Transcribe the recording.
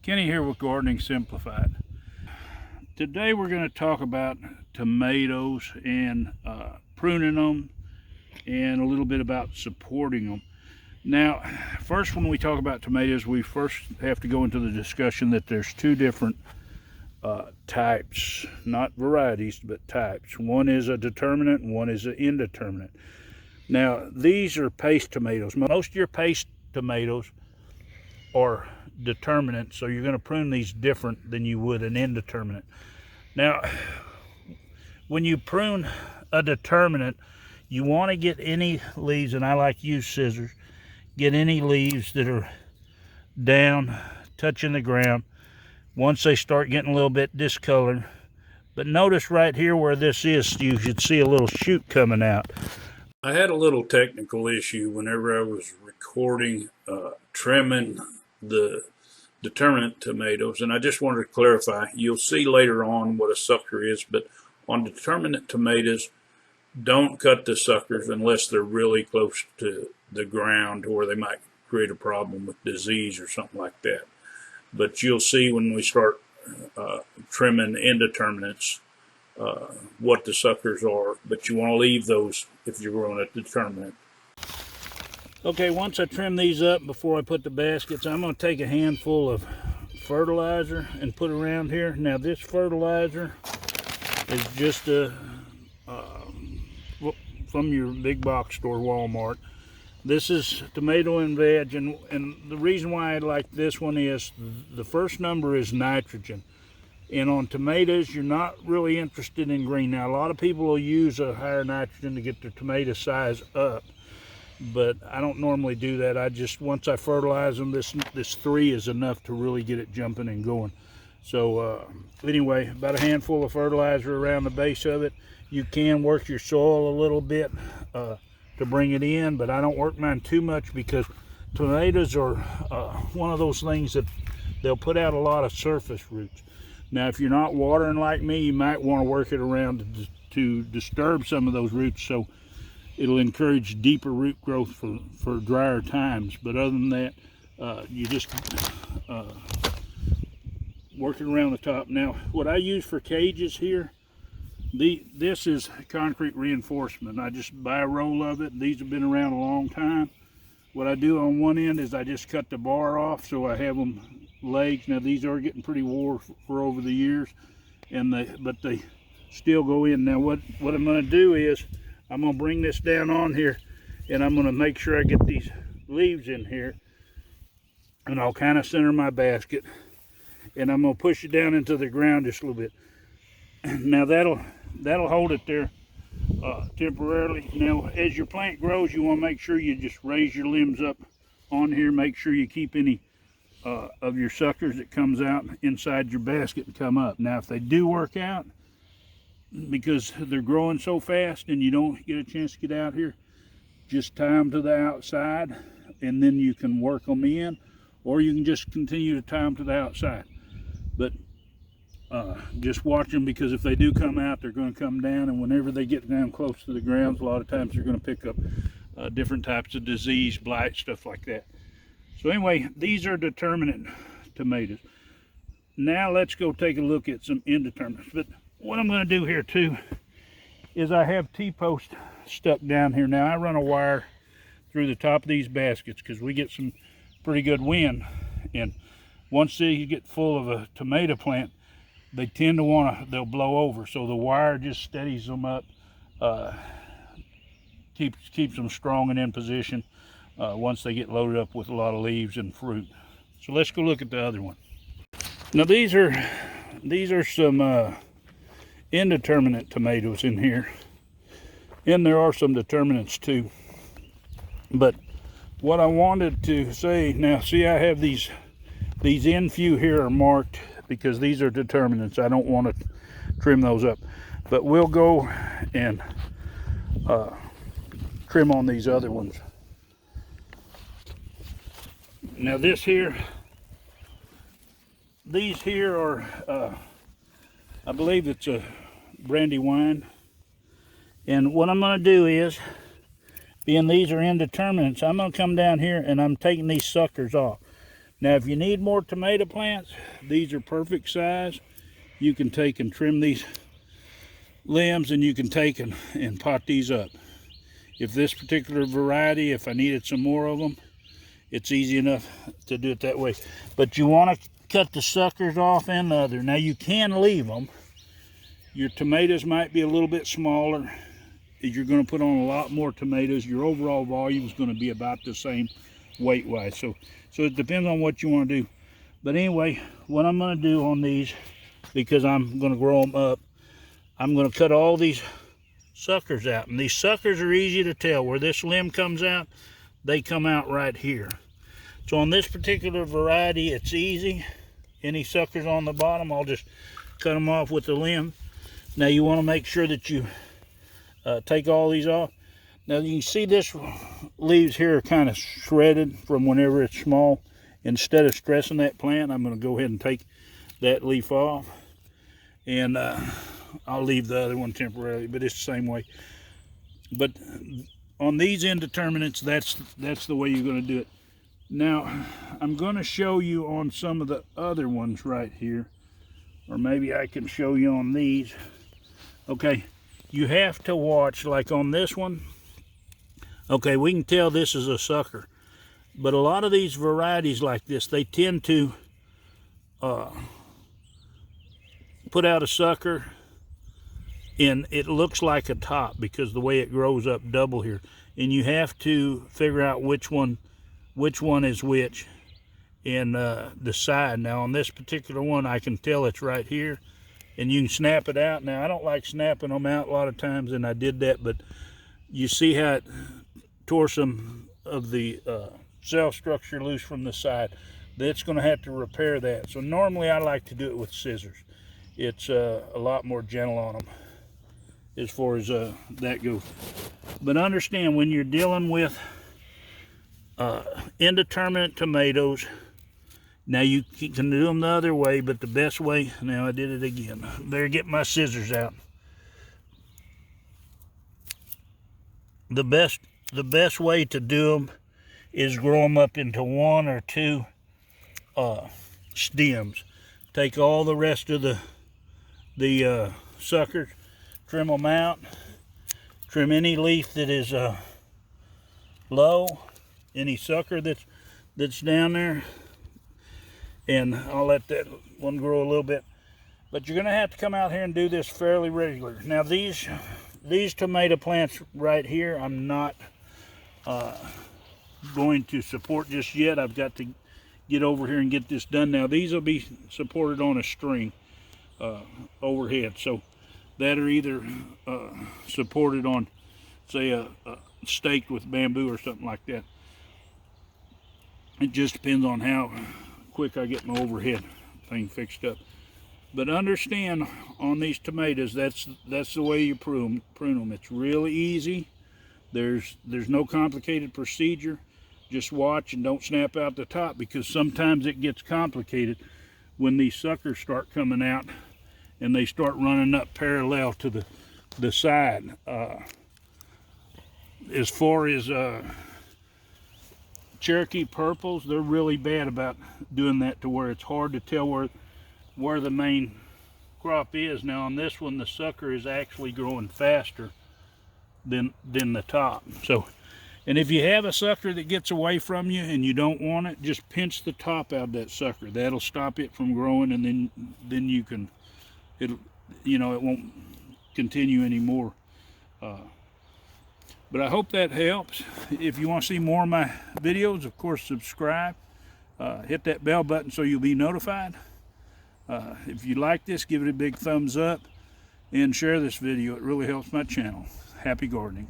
Kenny here with Gardening Simplified. Today we're going to talk about tomatoes and pruning them and a little bit about supporting them. Now, first when we talk about tomatoes, we first have to go into the discussion that there's two different types, not varieties, but types. One is a determinate and one is an indeterminate. Now, these are paste tomatoes. Most of your paste tomatoes are determinate, so you're going to prune these different than you would an indeterminate. Now, when you prune a determinate, you want to get any leaves, and I like to use scissors, get any leaves that are down, touching the ground, once they start getting a little bit discolored. But notice right here where this is, you should see a little shoot coming out. I had a little technical issue whenever I was recording trimming the determinate tomatoes, and I just wanted to clarify. You'll see later on what a sucker is, but on determinate tomatoes, don't cut the suckers unless they're really close to the ground or they might create a problem with disease or something like that. But you'll see when we start trimming indeterminates what the suckers are, but you want to leave those if you're growing a determinate. Okay, once I trim these up before I put the baskets, I'm going to take a handful of fertilizer and put around here. Now this fertilizer is just from your big box store, Walmart. This is tomato and veg, and the reason why I like this one is the first number is nitrogen. And on tomatoes, you're not really interested in green. Now, a lot of people will use a higher nitrogen to get their tomato size up, but I don't normally do that. I just, once I fertilize them, this 3 is enough to really get it jumping and going. So anyway, about a handful of fertilizer around the base of it. You can work your soil a little bit to bring it in, but I don't work mine too much because tomatoes are one of those things that they'll put out a lot of surface roots. Now, if you're not watering like me, you might want to work it around to disturb some of those roots, so it'll encourage deeper root growth for drier times. But other than that, you just work it around the top. Now, what I use for cages here, this is concrete reinforcement. I just buy a roll of it. These have been around a long time. What I do on one end is I just cut the bar off so I have them legs. Now these are getting pretty wore for over the years, but they still go in. Now what I'm going to do is I'm going to bring this down on here, and I'm going to make sure I get these leaves in here, and I'll kind of center my basket, and I'm going to push it down into the ground just a little bit. Now that'll hold it there temporarily. Now as your plant grows, you want to make sure you just raise your limbs up on here. Make sure you keep any of your suckers that comes out inside your basket and come up. Now if they do work out, because they're growing so fast and you don't get a chance to get out here, just tie them to the outside and then you can work them in, or you can just continue to tie them to the outside. But just watch them, because if they do come out, they're going to come down, and whenever they get down close to the ground, a lot of times they're going to pick up different types of disease, blight, stuff like that. So anyway, these are determinate tomatoes. Now let's go take a look at some indeterminates. But what I'm going to do here too is I have T-posts stuck down here. Now I run a wire through the top of these baskets because we get some pretty good wind, and once they get full of a tomato plant, they tend to they'll blow over. So the wire just steadies them up, keeps them strong and in position once they get loaded up with a lot of leaves and fruit. So let's go look at the other one. Now these are some indeterminate tomatoes in here, and there are some determinates too. But what I wanted to say, now see, I have these end few here are marked because these are determinants. I don't want to trim those up, but we'll go and trim on these other ones. Now these here are I believe it's a brandy wine, and what I'm going to do is, being these are indeterminates, I'm going to come down here and I'm taking these suckers off. Now if you need more tomato plants, these are perfect size. You can take and trim these limbs, and you can take and pot these up. If this particular variety, if I needed some more of them, it's easy enough to do it that way. But you want to cut the suckers off and the other. Now you can leave them. Your tomatoes might be a little bit smaller. You're going to put on a lot more tomatoes. Your overall volume is going to be about the same weight-wise. So it depends on what you want to do. But anyway, what I'm going to do on these, because I'm going to grow them up, I'm going to cut all these suckers out. And these suckers are easy to tell. Where this limb comes out, they come out right here. So on this particular variety, it's easy. Any suckers on the bottom, I'll just cut them off with the limb. Now you want to make sure that you take all these off. Now you can see this leaves here are kind of shredded from whenever it's small. Instead of stressing that plant, I'm going to go ahead and take that leaf off. And I'll leave the other one temporarily, but it's the same way. But on these indeterminates, that's the way you're going to do it. Now, I'm going to show you on some of the other ones right here, or maybe I can show you on these. Okay, you have to watch, like on this one. Okay, we can tell this is a sucker, but a lot of these varieties like this, they tend to put out a sucker and it looks like a top because the way it grows up double here. And you have to figure out which one is which and decide. Now on this particular one, I can tell it's right here, and you can snap it out. Now I don't like snapping them out a lot of times, and I did that, but you see how it tore some of the cell structure loose from the side. That's going to have to repair that. So normally I like to do it with scissors. It's a lot more gentle on them as far as that goes. But understand, when you're dealing with indeterminate tomatoes, now you can do them the other way, but the best way, now I did it again. Better get my scissors out. The best way to do them is grow them up into 1 or 2 stems. Take all the rest of the suckers, trim them out, trim any leaf that is low, any sucker that's down there, and I'll let that one grow a little bit. But you're going to have to come out here and do this fairly regular. Now these tomato plants right here, I'm not going to support just yet. I've got to get over here and get this done. Now these will be supported on a string overhead, so that are either supported on, say, a stake with bamboo or something like that. It just depends on how quick I get my overhead thing fixed up. But understand, on these tomatoes, that's the way you prune them. It's really easy. There's no complicated procedure. Just watch and don't snap out the top, because sometimes it gets complicated when these suckers start coming out and they start running up parallel to the side. As far as Cherokee purples, they're really bad about doing that to where it's hard to tell where the main crop is. Now on this one, the sucker is actually growing faster than the top. So, and if you have a sucker that gets away from you and you don't want it, just pinch the top out of that sucker. That'll stop it from growing, and then you can, it won't continue anymore. But I hope that helps. If you want to see more of my videos, of course, subscribe. Hit that bell button so you'll be notified. If you like this, give it a big thumbs up and share this video. It really helps my channel. Happy gardening.